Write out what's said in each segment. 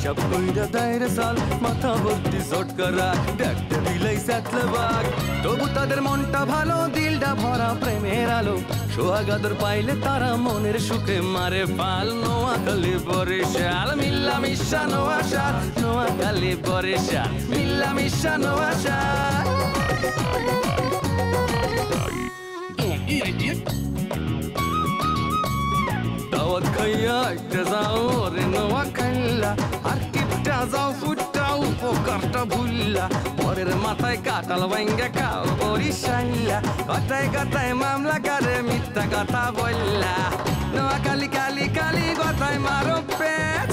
হিসাব কইরা দায়রে সাল মাথা ভর্তি চটকারা দেখতে দিলেই স্যাতলে বাঘ তবু তাদের মনটা ভালো দিলটা ভরা প্রেমের আলো সোহাগাদর পাইলে তারা মনের সুখে মারে পাল নোয়াখালী বরিশাল মিল্লা মিশা নোয়াশাল নোয়াখালী বরিশাল মিল্লা মিশা নোয়াশাল দাওয়াত খাইয়া একটা যাও রে নোয়াখাইলা আর কিপটা যাও ফুটাও পোকারটা ভুললা পরের মাথায় কাটাল ভাঙ্গা খাও বরিশাইলা কথায় কথায় মামলা করে মিথ্যা কথা বললা নোয়াখালী কালি কালি কথায় মারো পেঁচ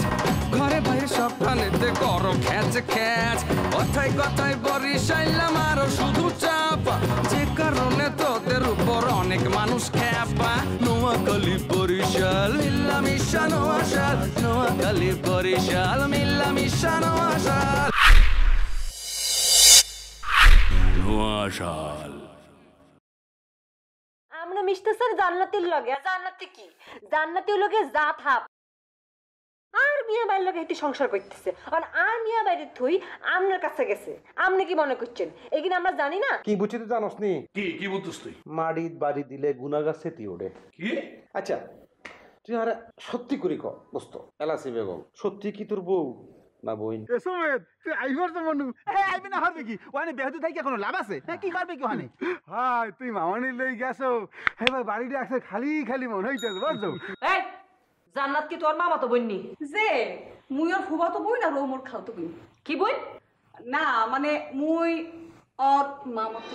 ঘরে বাইরে সবখানেতে করো খ্যাচ খ্যাচ কথায় কথায় বরিশাইলা মারো শুধু চাপা যে কারণে তোদের উপর অনেক মানুষ খ্যাপা নোয়াখালী বরিশাল মিল্লা মিশা নোয়াশাল নোয়াখালী বরিশাল মিল্লা মিশা নোয়াশাল নোয়াশাল আমরা মিশতেছে জান্নাতের লগে জান্নাতে কি জান্নাতের লগে জাত হাপ আর মিয়া বাইর লগে এটি সংসার করতেছে আর মিয়া বাইরে থুই আমনের কাছে গেছে আপনি কি মনে করছেন এখানে আমরা জানি না কি বুঝছিস জানোস নি কি বুঝছিস তুই মাড়িত বাড়ি দিলে গুনাগার সেটি ওড়ে কি আচ্ছা তুই আরে সত্যি করি ক দোস্ত এলাসি বেগম সত্যি কি তোর বউ না বইন এসমেত তুই আইবার তো মনু আইবে না হবে কি ওখানে বেহুদু থাকি কোনো লাভ আছে কি করবে কি ওখানে হাই তুই মামনি লই গেছো হে ভাই বাড়িতে আছে খালি খালি মন হইছে বুঝছো এই জান্নাত কি তোর মামা তো বইনি যে মুই ওর ফুফাতো বই না রোমর খাওতো বই কি বই না মানে মুই ওর মামাতো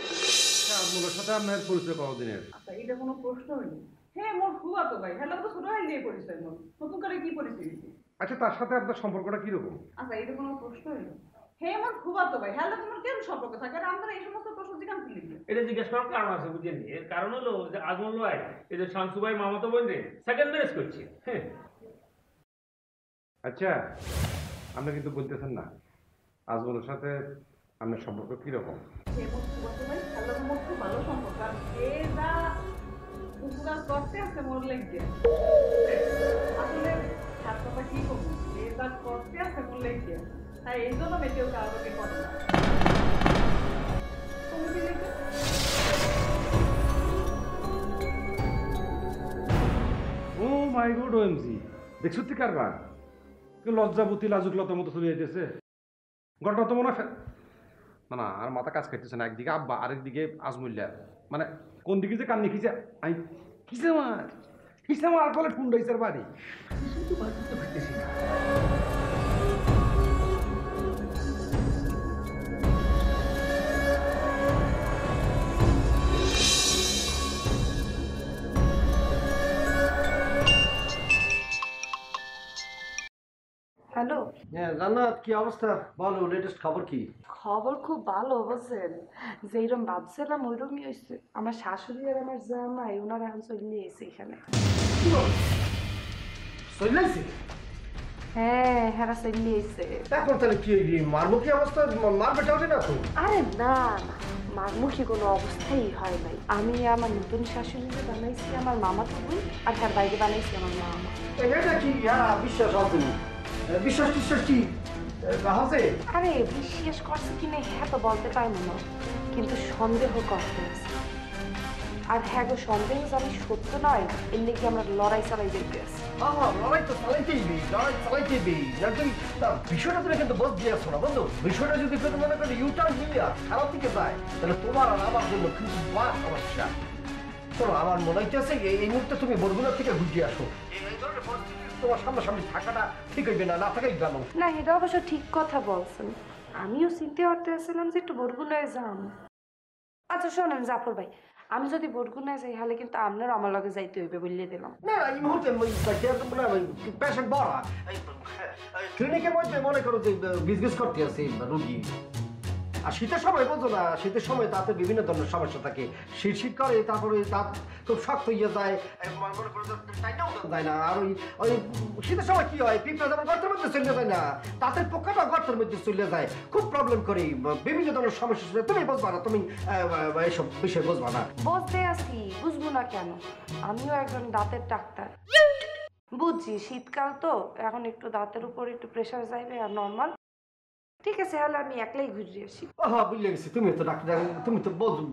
আপনার সাথে আপনার পরিচয় কতদিনের আচ্ছা এটা কোনো প্রশ্ন হইনি হ্যাঁ মোর ফুফাতো ভাই হ্যাঁ তো ছোট ভাই দিয়ে পরিচয় মোর নতুন করে কি পরিচয় আচ্ছা তার সাথে আপনার সম্পর্কটা কিরকম আচ্ছা এটা কোনো প্রশ্ন হইনি হ্যাঁ মোর ফুফাতো ভাই হ্যাঁ তোমার কেমন সম্পর্ক থাকে আর আমরা এই সমস্ত প্রশ্ন জিজ্ঞাসা করি এটা জিজ্ঞেস করার কারণ আছে বুঝেন এর কারণ হলো যে আজমল ভাই এই যে শামসু ভাই মামাতো বোন রে সেকেন্ড ম্যারেজ করছে হ্যাঁ আচ্ছা আপনি কিন্তু বলতেছেন না আজমলের সাথে আপনার সম্পর্ক কিরকম মোর ফুফাতো ভাই হ্যাঁ মোর খুব ভালো সম্পর্ক আর এ যা উপকার করতে আছে মোর লেগে আসলে ছাত্রটা কি করবো এ যা করতে আছে মোর লেগে তাই এই জন্য মেটেও কাউকে করে না ও মাই গড ওএমজি দেখছো তুই কারবার কেউ লজ্জাবতী লাজুকলতার মতো চলে যেতেছে ঘটনা তো মনে না না আর মাথা কাজ খাইতেছে না একদিকে আব্বা আরেকদিকে আজমুল্লা মানে কোন দিকে যে কান্নি খিচে আই কিসে মার ফলে ঠুন্ডাইছে বাড়ি কিছু তো ভাবতে পারতেছি না হ্যালো হ্যাঁ জান্নাত কি অবস্থা বলো লেটেস্ট খবর কি খবর খুব ভালো বুঝছেন যেরকম ভাবছিলাম ওইরকমই হয়েছে আমার শাশুড়ি আর আমার জামাই ওনারা এখন চলে এসে এখানে চলাইছে হ্যাঁ হেরা চলে এসে এখন তাহলে কি মারবো কি অবস্থা মারবে টাউটে না তো আরে না না মারমুখী কোনো অবস্থাই হয় নাই আমি আমার নতুন শাশুড়িকে বানাইছি আমার মামা তো বোন আর তার বাইরে বানাইছি আমার মামা এটা কি বিশ্বাস হবে বিশ্বাস টিশ্বাস কি আছে আরে বিশ্বাস করছে কিনা হ্যাঁ তো বলতে পারবো না কিন্তু সন্দেহ করতে আছে আর হ্যাঁ গো সন্দেহ জানি সত্য নয় এর নাকি আমরা লড়াই চালাই দেখতে আছি লড়াই তো চালাইতেই বিষয়টা তুমি কিন্তু বুঝতে আসছো না বন্ধু বিষয়টা যদি তুমি মনে করি ইউটার্ন নিয়ে খারাপ দিকে যায় তাহলে তোমার আর আমার জন্য কিন্তু সমস্যা শোনো আমার মনে হইতেছে এই মুহূর্তে তুমি বরগুনার থেকে ঘুরিয়ে আসো এই ধরনের পরিস্থিতি তোমার সামনাসামনি থাকাটা ঠিক হইবে না থাকাই ভালো না এটা অবশ্য ঠিক কথা বলছেন আমিও চিন্তা করতে আসছিলাম যে একটু বরগুনায় যাম আচ্ছা শোনেন জাফর ভাই আমি যদি বরগুনায় যাই তাহলে কিন্তু আপনার আমার লগে যাইতে হইবে বললে দিলাম না এই মুহূর্তে পেশেন্ট বড় ক্লিনিকের মধ্যে মনে করো যে বিজনেস করতে আছে রোগী আর শীতের সময় বলতো না শীতের সময় তাতে বিভিন্ন ধরনের সমস্যা থাকে শীত করে তারপরে দাঁত খুব শক্ত হয়ে যায় মনে করো যায় না আর ওই শীতের সময় কি হয় পিঁপড়া যেমন গর্তের মধ্যে চলে যায় না তাদের পোকাটা গর্তের মধ্যে চলে যায় খুব প্রবলেম করে বিভিন্ন ধরনের সমস্যা তুমি বুঝবা না তুমি এইসব বিষয় বুঝবা না বুঝতে আসি বুঝবো না কেন আমিও একজন দাঁতের ডাক্তার বুঝছি শীতকাল তো এখন একটু দাঁতের উপর একটু প্রেশার যাইবে আর নর্মাল। ঠিক আছে তাহলে আমি একলাই ঘুরে আসি। হ্যাঁ বুঝলে গেছি, তুমি তো ডাক্তার, তুমি তো বোঝো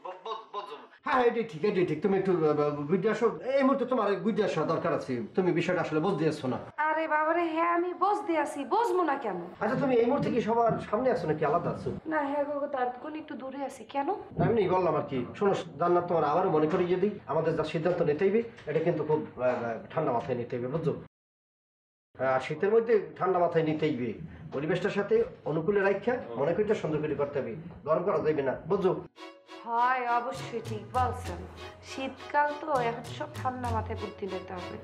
বোঝো। হ্যাঁ এটাই ঠিক, এটাই ঠিক। তুমি একটু বুঝে আসো, এই মুহূর্তে তোমার বুঝে আসা দরকার আছে। তুমি বিষয়টা আসলে বুঝতে আসছো না। আরে বাবারে হ্যাঁ আমি বসতে আসি, বসবো না কেন? আচ্ছা তুমি এই মুহূর্তে কি সবার সামনে আছো নাকি আলাদা আছো? না হ্যাঁ গো তার কোন একটু দূরে আছি। কেন? আমি বললাম আর কি। শোনো জান্নাত, তোমার আবারও মনে করি যদি আমাদের যা সিদ্ধান্ত নিতে হইবে এটা কিন্তু খুব ঠান্ডা মাথায় নিতে হইবে, বুঝছো? শীতের মধ্যে ঠান্ডা মাথায় নিতে হইবে, পরিবেশটার সাথে অনুকূলে রাখা মনে করি সুন্দর করে করতে হবে, গরম করা যাইবে না, বুঝছো? হয় অবশ্যই ঠিক বলছেন, শীতকাল তো এখন সব ঠান্ডা মাথায় বুদ্ধি নিতে হবে।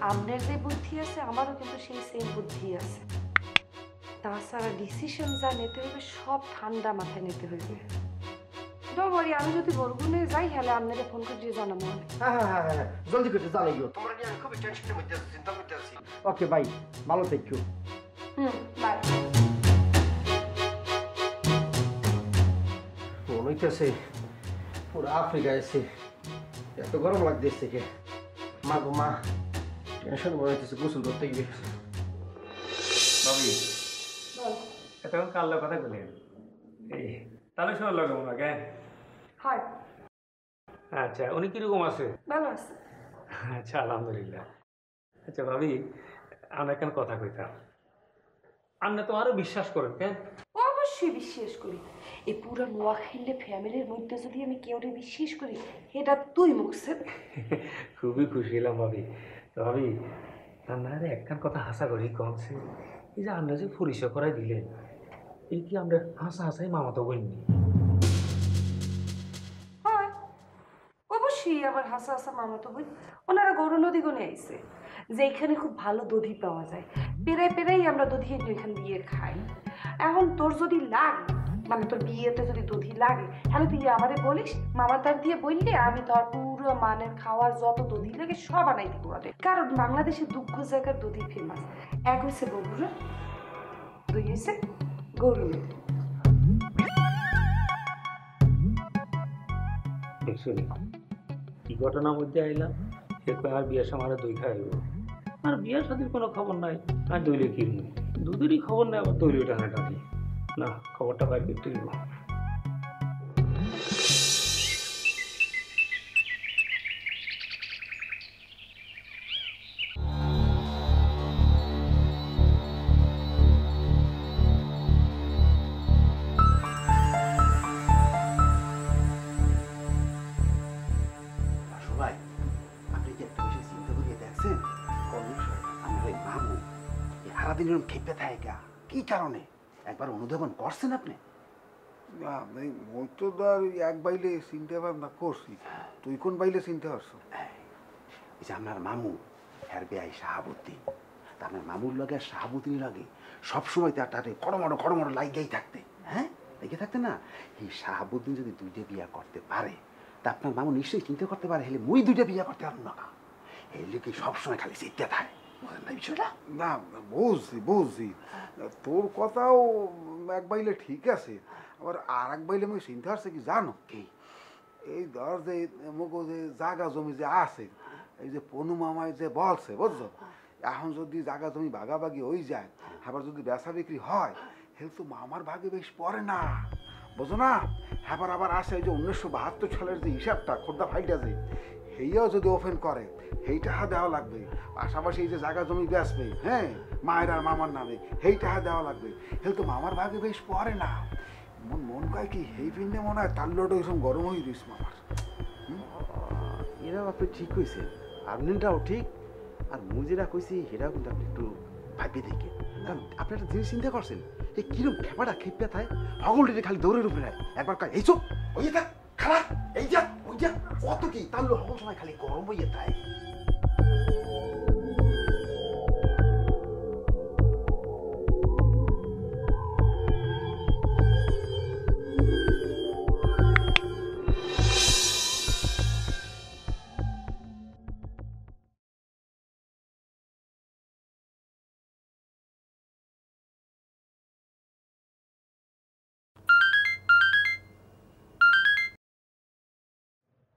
আপনার যে বুদ্ধি আছে আমারও কিন্তু সেই সেম বুদ্ধি আছে। তাছাড়া ডিসিশন যা নিতে হইবে সব ঠান্ডা মাথায় নিতে হইবে। ডোমরি আমি যদি বরগুনে যাই হলে আপনাকে ফোন করে দিয়ে জানাবো। হ্যাঁ জলদি করে জানাইও। তোমরা নিয়ে আমি খুবই টেনশনের মধ্যে আছি, চিন্তা করতে আছি। ওকে বাই, ভালো থেকো। বাই। মনে হইতেছে পুরো আফ্রিকা এসে এত গরম লাগতেছে কে। মা গো মা, টেনশন মনে হইতেছে, গোসল করতে গিয়ে। ভাবি এতক্ষণ কার কথা বলেন? এই তাহলে শোনার লাগে ওনাকে। হয় আচ্ছা উনি কিরকম আছে? ভালো আছে। আচ্ছা আলহামদুলিল্লাহ। আচ্ছা ভাবি আমরা কেন কথা কইতাম, আপনি তো আরো বিশ্বাস করেন কেন? অবশ্যই বিশ্বাস করি। এই পুরো নোয়াখালী ফ্যামিলির মধ্যে যদি আমি কেউরে বিশ্বাস করি এটা তুই মুখছে। খুবই খুশি হলাম ভাবি। তো ভাবি আপনার একখান কথা হাসা করি কমছে, এই যে আমরা যে পরিচয় করাই দিলেন, এই কি আমরা হাসাই মামাতো বইনি? হয় অবশ্যই আমার হাসা হাসা মামাতো বোন। ওনারা গরু নদী গনে আইছে যে এখানে খুব ভালো দধি পাওয়া যায়, পেরাই পেরাই আমরা দধি এখান দিয়ে খাই। এখন তোর যদি লাগে মানে তোর বিয়েতে যদি দধি লাগে তাহলে তুই আমারে বলিস, মামার দ্বার দিয়ে বললে আমি তোর পুরো মানের খাওয়ার যত দধি লাগে সব আনাই দিব। কারণ বাংলাদেশে দুগ্ধ জায়গার দধি ফেমাস। এক হয়েছে বগুড়া, দুই হয়েছে গরু নদী। দেখছনি কি ঘটনার মধ্যে আইলাম, সে কয় আর বিয়ের সময় দই খাইব, আর বিয়ের সাথে কোনো খবর নাই, আর দইলে কিনবো, দুধেরই খবর নেই, আবার দইলে টানাটানি। না খবরটা বাইর করতে দিব। ভাই আপনি কি একটা বিষয় চিন্তা করিয়ে দেখছেন? আমার ওই মামু সারাদিন এরকম খেপে থাকে কি কারণে? একবার অনুধাবন করছেন আপনি? না মই তো ধর এক বাইলে চিনতে ভাবনা করছি, তুই কোন বাইলে চিনতে পারছো? এই যে আপনার মামু হ্যার বেয়াই শাহাবুদ্দিন, তা আপনার মামুর লগে আর শাহাবুদ্দিন লাগে সবসময় তার তাতে কড়মড়ো লাইগেই থাকতে। হ্যাঁ লেগে থাকতে না, এই শাহাবুদ্দিন যদি দুইটা বিয়া করতে পারে তা আপনার মামু নিশ্চয়ই চিন্তা করতে পারে হেলে মুই দুইটা বিয়া করতে পারবো না। এই লোকে সবসময় খালি চিন্তা থাকে, বুঝলেন না বিষয়টা? না বুঝছি তোর কথাও এক বাইলে ঠিক আছে, আবার আর এক বাইলে আমি চিনতে পারছি কি জানো? কি? এই ধর যে মুখ যে জাগা জমি যে আছে, এই যে পনু মামায় যে বলছে বুঝছো, এখন যদি জাগা জমি ভাগাভাগি হয়ে যায়, আবার যদি বেচা বিক্রি হয় হেলে তো মামার ভাগে বেশ পড়ে না, বুঝো না? আবার আসে এই যে 1972 সালের যে হিসাবটা খোর্দা ফাইটা যে সেইয়াও যদি ওপেন করে সেই টাকা দেওয়া লাগবে, পাশাপাশি এই যে জায়গা জমি বেচবে হ্যাঁ মায়ের আর মামার নামে সেই টাকা দেওয়া লাগবে, হেলে তো মামার ভাগে বেশ পড়ে না। মন কয় কি সেই পিন্ডে মনে হয় তার লোড ওইসব গরম হয়ে দিস মামার। এরাও আপনি ঠিক কইছেন, আপনিটাও ঠিক, আর মুই যেটা কইছি সেটাও কিন্তু আপনি একটু ভাবিয়ে দেখেন। কারণ আপনি একটা জিনিস চিন্তা করছেন, এই কিরম খেপাটা খেপে থাকে, হগলটিতে খালি দৌড়ের উপরে একবার কয় এই চোখ ওই থাক খারাপ এই যা ওই যা, কত কি তার লোক হগল সময় খালি গরম হইয়ে থাকে।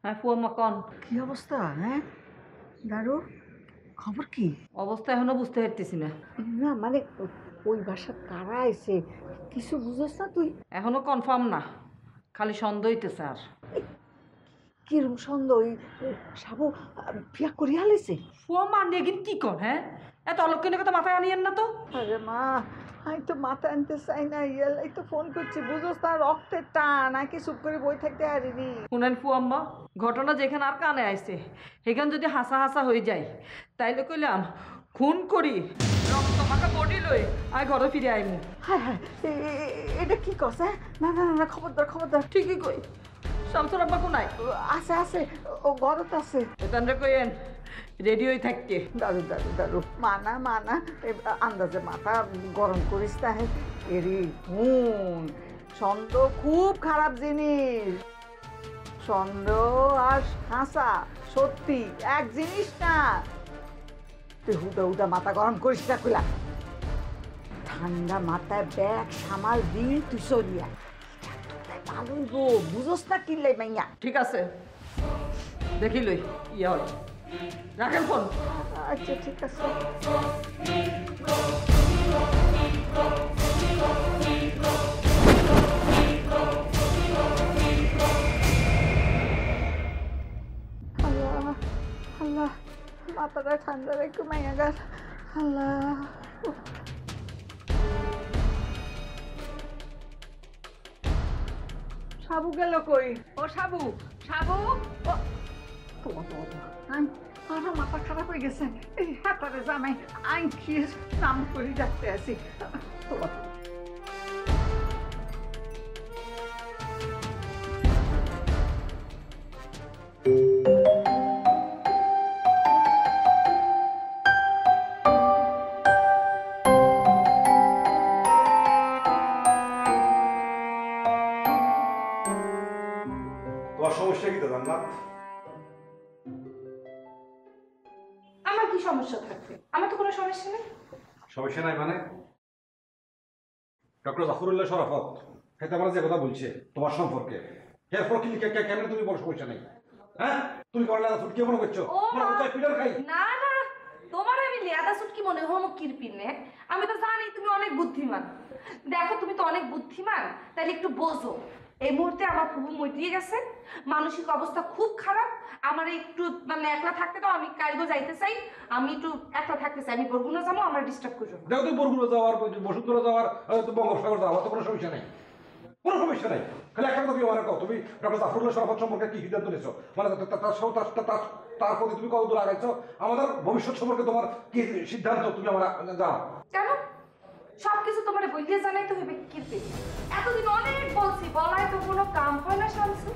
হ্যাঁ ফুয়াম্মা কন। কি অবস্থা? হ্যাঁ দারু খবর কি? অবস্থা এখনো বুঝতে পারতেছি না। না মানে ওই বাসার কারা আইছে কিছু বুঝছ না তুই? এখনো কনফার্ম না, খালি সন্দেহ হইতেছে। আর কিরম সন্দেহ? ওই সাবু বিয়া করিয়া হালাইছে? ফুয়া মা নিয়ে কিন্তু কি কর? হ্যাঁ, এত অলক্ষণের কথা মাথায় আনিয়েন না তো। আরে মা, আমি তো মাথা আনতে চাই না, ইয়ালাই তো ফোন করছি, বুঝোস না রক্তের টান, নাকি চুপ করে বই থাকতে পারিনি। শুনেন ফুয়াম্মা, ঘটনা যেখানে আর কানে আইছে সেখানে যদি হাসা হাসা হয়ে যায় তাইলে কইলাম খুন করি রক্ত মাখা বডি লই আয় ঘরে ফিরে আইমু। হ্যাঁ হ্যাঁ, এটা কি করছে? না না না, খবরদার খবরদার। ঠিকই কই, শামসুর আব্বা কোনায়? আছে আছে, ও ঘরত আছে। এতানরে কইেন রেডি হয়ে থাকতে। দারু দারু দারু, মানা মানা, আন্দাজে মাথা গরম করিস না। এরি হুন, ছন্দ খুব খারাপ জিনিস। ছন্দ আর হাসা সত্যি এক জিনিস না। তুই হুদা হুদা মাথা গরম করিস না কইলা। ঠান্ডা মাথায় ব্যাগ সামাল দি তুই সরিয়া ভালোই গো, বুঝোস না কিনলে মাইয়া। ঠিক আছে, দেখি লই ইয়া হয়। রাখেন ফোন। আচ্ছা ঠিক আছে। আল্লাহ আল্লাহ, মাথাটা ঠান্ডা রেখে মাইয়া গাছ। আল্লাহ, সাবু গেল কই? ও সাবু, সাবু, আমার মাথা খারাপ হয়ে গেছে। এই হাতারে জামাই আইন কি নাম করে ডাকতে আছি। তোমার সমস্যা কি তো জান্নাত? আমার কি সমস্যা থাকবে? আমার তো কোনো সমস্যা নেই। সমস্যা নাই মানে? ডক্টর জাফরুল্লাহ শরাফত খেতে আমার যে কথা বলছে তোমার সম্পর্কে, এরপর কি কেমন তুমি বল সমস্যা নেই? হ্যাঁ, তুমি করলে কি মনে করছো? পিলার খাই না না, তোমার আমি লেদা সুটকি মনে হলো কিরপিনে। আমি তো জানি তুমি অনেক বুদ্ধিমান। দেখো তুমি তো অনেক বুদ্ধিমান, তাইলে একটু বোঝো। এই মুহূর্তে আমার ফুবু মরিয়ে গেছে, মানসিক অবস্থা খুব খারাপ। আমার একটু মানে একলা থাকতে দাও, আমি কালকে যাইতে চাই। আমি একটু একলা থাকতে চাই, আমি বরগুনা যাবো, আমার ডিস্টার্ব করো। দেখো তুমি বরগুনা যাওয়ার, বসুন্ধরা যাওয়ার, বঙ্গোপসাগর যাওয়ার তো কোনো সমস্যা নেই, কোনো সমস্যা নেই। খালি একটা কথা তুমি আমার কও, তুমি ডক্টর জাফরুল্লাহ শরাফত সম্পর্কে কি সিদ্ধান্ত নিয়েছো? মানে তার প্রতি তুমি কত দূর আগাইছো? আমাদের ভবিষ্যৎ সম্পর্কে তোমার কি সিদ্ধান্ত তুমি আমার জানাও। কেন সবকিছু তোমার বইলে জানাই তো হইবে কিরপি? এতদিন অনেক বলছি, বলায় তো কোনো কাম হয় না শামসু,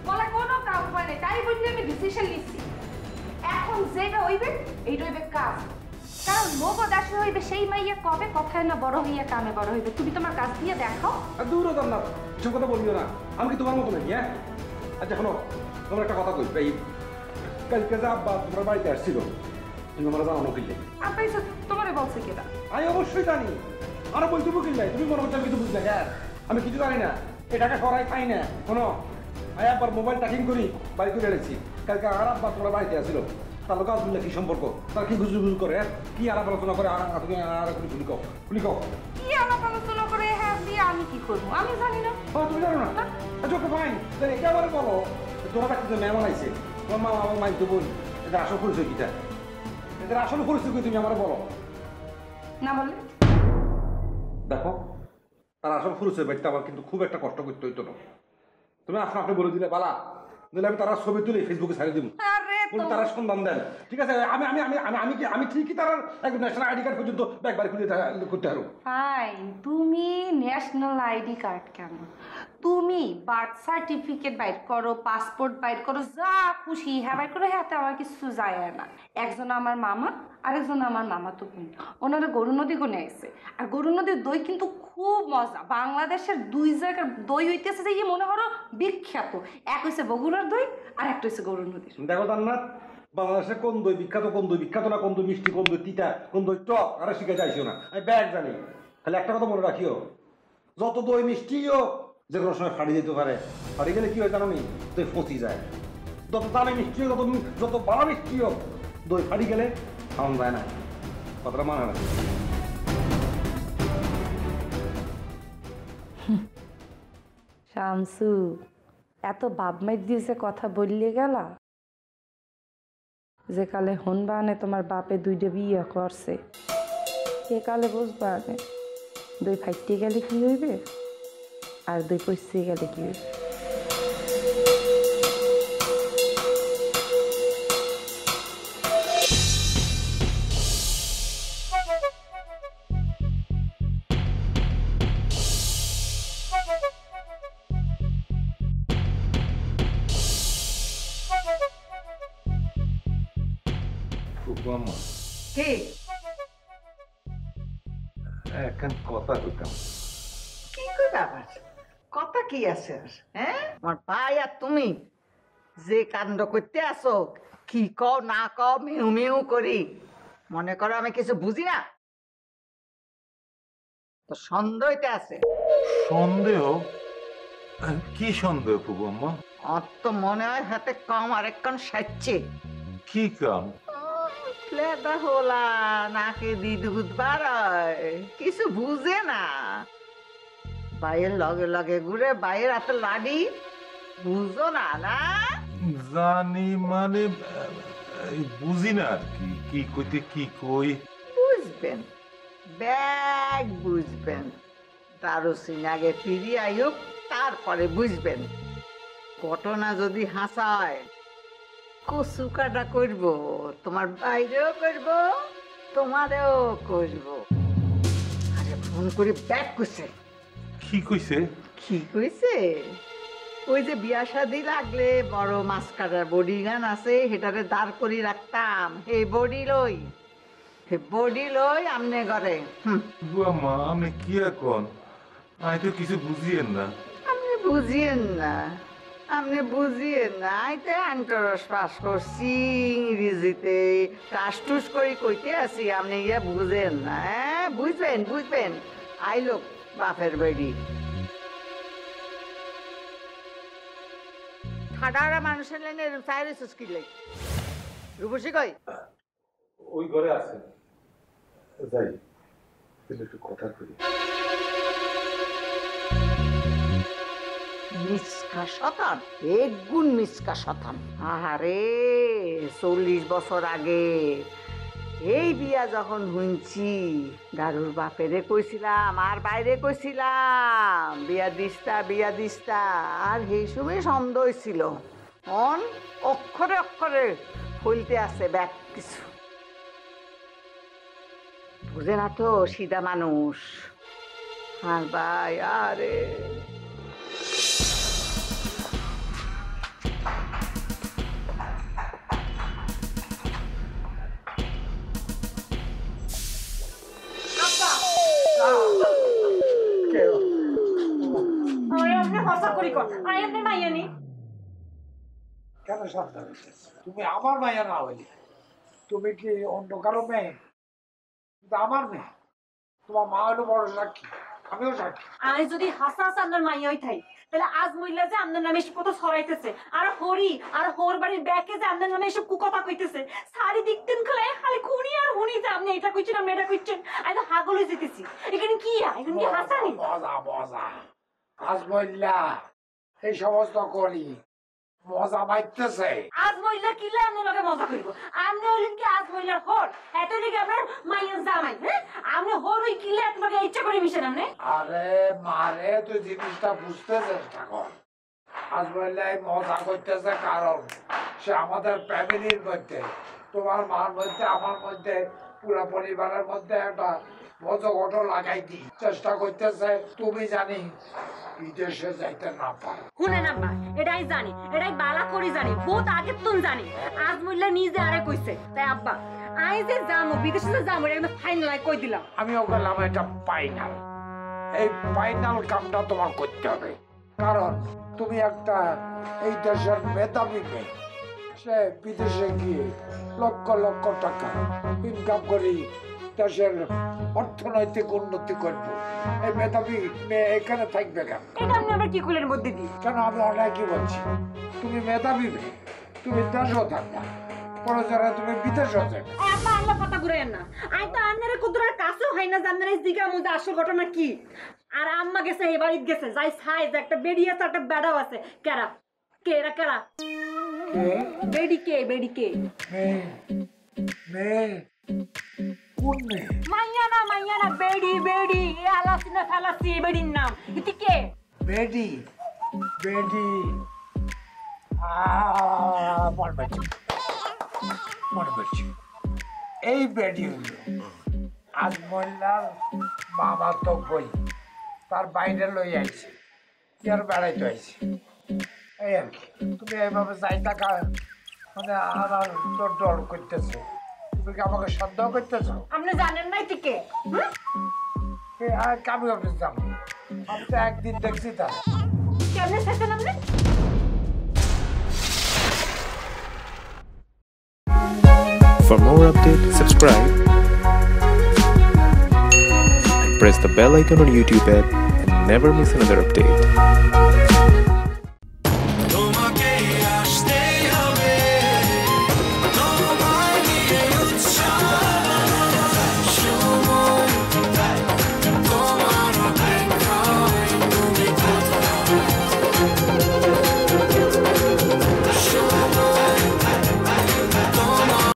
বলায় কোনো কাম হয় না, তাই বললে আমি ডিসিশন নিচ্ছি। এখন যেটা হইবে এইটা হইবে কাজ। কারণ মোগো দাসী হইবে সেই মাইয়া কবে কথায় না বড় হইয়া কামে বড় হইবে। তুমি তোমার কাজ দিয়ে দেখাও। আর দূর হতাম না, এসব কথা বলবিও না। আমি কি তোমার মতো নাকি? হ্যাঁ, আচ্ছা শোনো, তোমার একটা কথা কই, এই কালকে যে আব্বা তোমার বাড়িতে আসছিল, তুমি আমরা জানো কিনলে? আব্বা এসে তোমারে বলছে কেটা? আমি অবশ্যই জানি, আরো বলতে বুকিল নাই। তুমি মনে করছো আমি কিছু বুঝলে? হ্যাঁ, আমি কিছু জানি না, এ টাকা সরাই খাই না। শোনো, আমি আব্বার মোবাইল ট্র্যাকিং করি বাড়ি করে এনেছি। কালকে আর আব্বা তোমার বাড়িতে আসছিল, তার লোক আব্দুল্লাহ কি সম্পর্ক, তার কি গুজু গুজু করে, কি আলাপ আলোচনা করে, তুমি আর খুলি কও, খুলি কও। কি আলাপ আলোচনা করে? হ্যাঁ দিয়ে আমি কি করবো? আমি জানি না। ও তুমি জানো না? আচ্ছা ওকে ফাইন, তাহলে এটা আবার বলো, তোরা বাড়িতে মেহমান আইছে, তোমার মা আমার মাই তো বোন, এদের আসল পরিচয় কিটা? এদের আসল পরিচয় কি তুমি আমার বলো না? বললে দেখো, তার আসল পরিচয় বাড়িতে আমার কিন্তু খুব একটা কষ্ট করতে হইতো না। তুমি আপনি আপনি বলে দিলে বালা, দিলে আমি তারা ছবি তুলে ফেসবুকে ছাড়িয়ে দিব, তারা সন্ধান দেন। ঠিক আছে, আমি আমি আমি আমি আমি ঠিকই তার একদম ন্যাশনাল আইডি কার্ড পর্যন্ত ব্যাগবাড়ি খুলে করতে পারো। ফাইন, তুমি ন্যাশনাল আইডি কার্ড কেন, তুমি বার্থ সার্টিফিকেট বাইর করো, পাসপোর্ট বাইর করো, যা খুশি হ্যাঁ বাইর করো, হ্যাঁ আমার কিছু যায় না। একজন আমার মামা, আরেকজন আমার মামা তো বোন, ওনারা গরু নদী গনে আসছে। আর গরু নদীর দই কিন্তু খুব মজা। বাংলাদেশের দুই জায়গার দই হইতেছে যে ইয়ে মনে করো বিখ্যাত। এক হয়েছে বগুড়ার দই, আর একটা হয়েছে গরু নদীর। দেখো জান্নাত, বাংলাদেশে কোন দই বিখ্যাত, কোন দই বিখ্যাত না, কোন দই মিষ্টি, কোন দই তিতা, কোন দই টক, আরে শিখে যাইছিও না। আমি ব্যাগ জানি, খালি একটা কথা মনে রাখিও, যত দই মিষ্টিও যে কোনো সময় ফাড়ি যেতে পারে। ফাড়ি গেলে কি হয় জানো নি? দই ফসি যায়। যত দামি মিষ্টি হোক, যত ভালো মিষ্টি হোক, দই ফাড়ি গেলে খাওয়ান যায় না, কথাটা মানে না। শামসু এত বাপমাই দিয়েছে কথা বললে গেলা যে কালে হনবানে তোমার বাপে দুইটা বিয়ে করছে এ কালে বুঝবা দুই ফাইটে গেলে কি হইবে আর দুই পয়সে গেলে কি হইবে। কি এখন কথা কইতাম। কি কইবা আবার? কথা কি আছে আর? হ্যাঁ, আমার ভাই আর তুমি যে কাণ্ড করতে আসো, কি কও না কও মেউ মেউ করি, মনে করো আমি কিছু বুঝি না? তো সন্দেহতে আছে। সন্দেহ? কি সন্দেহ ফুবু আম্মা? অত তো মনে হয় হাতে কম আরেকক্ষণ সাজছে। কি কাম? লেদা হোলা নাকে দি দুধ বাড়ায়, কিছু বুঝে না। বাইয়ের লগে লগে ঘুরে বাইয়ের হাতে লাডি, বুঝো না? না জানি মানে বুঝি না আর কি, কি কইতে কি কই। বুঝবেন, ব্যাগ বুঝবেন। দারুসিন আগে ফিরিয়ে আইব, তারপরে বুঝবেন। ঘটনা যদি হাসায় কচু কাটা করবো, তোমার বাইরেও করব, তোমারেও করব। আরে ফোন করে ব্যাগ করছে। কি কইছে? কি কইছে? ওই যে বিয়া শাদি লাগলে বড় মাছ কাটার বডি গান আছে, সেটারে দাঁড় করি রাখতাম। এই বডি লই, হে বডি লই আমনে ঘরে। ফুবু আম্মা আমি কি এখন? আমি তো কিছু বুঝিয়েন না। আপনি বুঝিয়েন না, আপনি বুঝিয়েন না। আইতে আন্তরস পাস করছি ইংরেজিতে, টাসটুস করে কইতে আছি, আপনি ইয়া বুঝেন না। হ্যাঁ, বুঝবেন বুঝবেন। আইলো বাপের বাড়ি। ঠাডারা মানুষের লাইনে চাইরে সুস্কিলে রূপসী কই? ওই ঘরে আছে। যাই একটু কথা করি। মিসকা শতান, এক গুণ মিসকা শতান। আহারে 40 বছর আগে এই বিয়া যখন হইছি, দারুর বাপেরে কইছিলাম আর বাইরে কইছিলাম বিয়া দিস্তা বিয়া দিস্তা, আর সেই সময় সন্দেহ ছিল। অন অক্ষরে অক্ষরে ফলতে আছে ব্যাগ কিছু। বুঝে না তো সিধা মানুষ। আর ভাই আরে কেন সাবধান? তুমি আমার মাইয়া না হইলে, তুমি কি অন্য কারো মেয়ে? কিন্তু আমার মেয়ে, তোমার মা হলো বড় সাক্ষী, আমিও সাক্ষী। আমি যদি হাসা হাসা আপনার মাইয়াই থাই, তাহলে আজ মহিলা যে আপনার নামে এসব কথা ছড়াইতেছে, আর হরি আর হোর বাড়ির ব্যাকে যে আপনার নামে এসব কুকথা কইতেছে, সারি দিকতেন খেলে খালি খুনি আর হুনি যে আপনি এটা কইছেন আপনি এটা কইছেন, আমি তো হাগলে যেতেছি। এখানে কি এখানে কি হাসানি? মজা মজা আজ মহিলা এই সমস্ত করি মজা মাইতেছে। আজ মহিলা কিলে আপনার লগে মজা করবো? আপনি হইলেন কি আজ মহিলার হর? এত লিগে আপনার মাইয়ের জামাই। হ্যাঁ, আপনি হর ওই কিলে আপনাকে ইচ্ছা করে মিশেন আপনি? আরে মারে তুই জিনিসটা বুঝতে চেষ্টা কর। আজ মহিলা মজা করতেছে কারণ সে আমাদের ফ্যামিলির মধ্যে, তোমার মার মধ্যে, আমার মধ্যে, পুরো পরিবারের মধ্যে একটা মজগট লাগাই দি চেষ্টা করতেছে। তুমি জানি বিদেশে যাইতে না পারো। শুনেন আব্বা, এটাই জানি, এটাই বালা করি জানি, বহুত আগের তুন জানি। আজ মহিলা নিজে আরে কইছে, তাই আব্বা আই যে যাবো বিদেশে যে যাবো এটা একদম ফাইনাল কই দিলাম। আমি ওকে নাম এটা ফাইনাল। এই ফাইনাল কামটা তোমার করতে হবে, কারণ তুমি একটা এই দেশের মেধাবী মেয়ে। সে বিদেশে গিয়ে লক্ষ লক্ষ টাকা ইনকাম করি দেশের অর্থনৈতিক উন্নতি করবো। এই মেধাবী মেয়ে এখানে থাকবে কেন? এটা আমি আবার কি কুলের মধ্যে দিই? কেন আমি অনেকই বলছি, তুমি মেধাবী মেয়ে, তুমি দেশও থাকবা, প্রয়োজনে তুমি বিদেশও যাবে। এত আল্লাহ কথা ঘুরাইয়েন না। আই তো আন্নারে কুদরার কাছেও হয় না জান্নারে জিগা মুজা আসল ঘটনা কি। আর আম্মা গেছে এই বাড়িতে গেছে যাই সাইজ একটা বেডি আছে একটা বেড়াও আছে কেরা কে এরা কেরা বেডি কে কোন মেয়ে? মাইয়া না বেডি এ আলাসিনা ফালাসি বেডির নাম ইতি কে বেডি মনে করছি এই বেডি হইল আজ মোল্লার বাবা তো বই তার বাইরে লই আইছে কি আর বেড়াইতে আইছে এই আর কি। তুমি এইভাবে যাই থাকা মানে আমার তোর ডর করতেছো, তুমি কি আমাকে সন্দেহ করতেছো? আপনি জানেন না ইতি কে আমি আপনি যাবো, আমি তো একদিন দেখছি তার। কেমনে থাকেন আপনি? For more updates, subscribe and press the bell icon on YouTube app and never miss another update.